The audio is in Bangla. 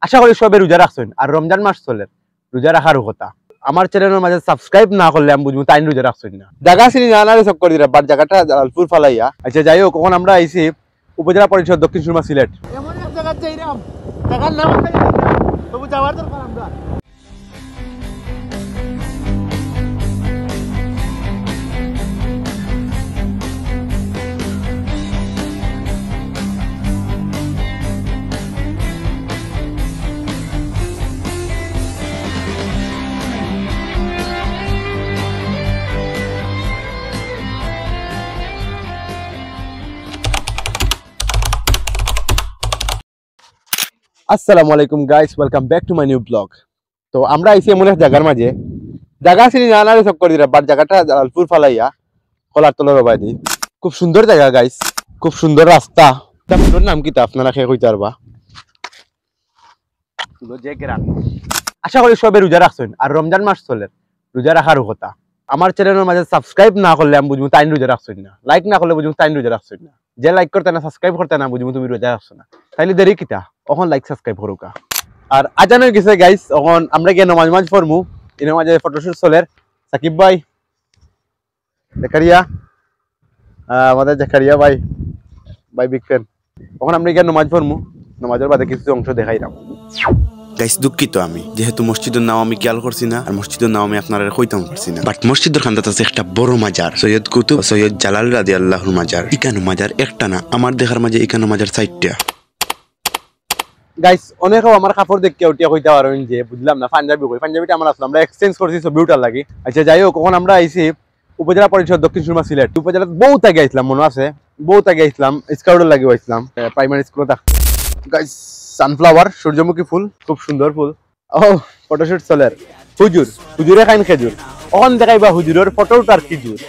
আশা করি সবে রোজা রাখছেন আর রমজান মাস চলে রোজা রাখার কথা আমার চ্যানেলের মাঝে সাবস্ক্রাইব না করলে আমি বুঝবো তাই রোজা রাখছেন না জায়গা চিনি জানারে সব করে দিলাম বাট জায়গাটা জালালপুর ফালাইয়া আচ্ছা যাই হোক কখন আমরা আইছি উপজেলা পরিষদ দক্ষিণ সুরমা সিলেট এমন এক জায়গা যাইরাম জায়গার নাম তবু যাওয়ার দরকার আমরা আসসালামু আলাইকুম guys welcome back to my new blog তো আমরা আইছি এমন এক জায়গার মাঝে জায়গা চিনি জানারে সব করে দিলাম বাট জায়গাটা জালালপুর ফালাইয়া কলার তলার বাদি খুব সুন্দর জায়গা গাইস খুব সুন্দর রাস্তা সুন্দর নাম কিতা আপনারা খেয়ে কইতে পারবা আশা করি সবে রোজা রাখছেন আর রমজান মাস চলে রোজা রাখার কথা আমার চ্যানেলের মাঝে সাবস্ক্রাইব না করলে আমি বুঝবো তাই রোজা রাখছেন না লাইক না করলে বুঝবো তাই রোজা রাখছেন না যে লাইক করতে না সাবস্ক্রাইব করতে না বুঝবো তুমি রোজা রাখছো না তাইলে দেরি কিতা এখন লাইক সাবস্ক্রাইব করুকা আর আজান হয়ে গেছে গাইস এখন আমরা গিয়ে নমাজ পড়মু এই নামাজে ফটোশুট চলের সাকিব ভাই জাকারিয়া আমাদের জাকারিয়া ভাই ভাই বিগ ফ্যান এখন আমরা গিয়ে নমাজ পড়মু নমাজের বাদে কিছু অংশ দেখাইলাম গাইস দুঃখিত আমি যেহেতু মসজিদের নাম আমি খেয়াল করছি না আর মসজিদের নাম আমি আপনারা কইতাম পারছি না বাট মসজিদের খান্দাত আছে একটা বড় মাজার সৈয়দ কুতুব সৈয়দ জালাল রাদিয়াল্লাহুর মাজার ইকানো মাজার একটা না আমার দেখার মাঝে ইকানো মাজার 4টা গাইস অনেকেও আমার কাপড় দেখে উঠিয়া কইতে পারেন যে বুঝলাম না পাঞ্জাবি কই পাঞ্জাবিটা আমার আসলে আমরা এক্সচেঞ্জ করছি ছবি উঠার লাগি আচ্ছা যাই হোক কখন আমরা আইছি উপজেলা পরিষদ দক্ষিণ সুরমা সিলেট উপজেলা বহুত আগে আইছিলাম মনে আছে বহুত আগে আইছিলাম স্কাউটের লাগি আইছিলাম প্রাইমারি স্কুলে থাকতে গাইস সানফ্লাওয়ার সূর্যমুখী ফুল খুব সুন্দর ফুল ও ফটোশুট চলের হুজুরে খাইন খেজুর অন দেখাইবা হুজুরের ফটো উঠার খেজুর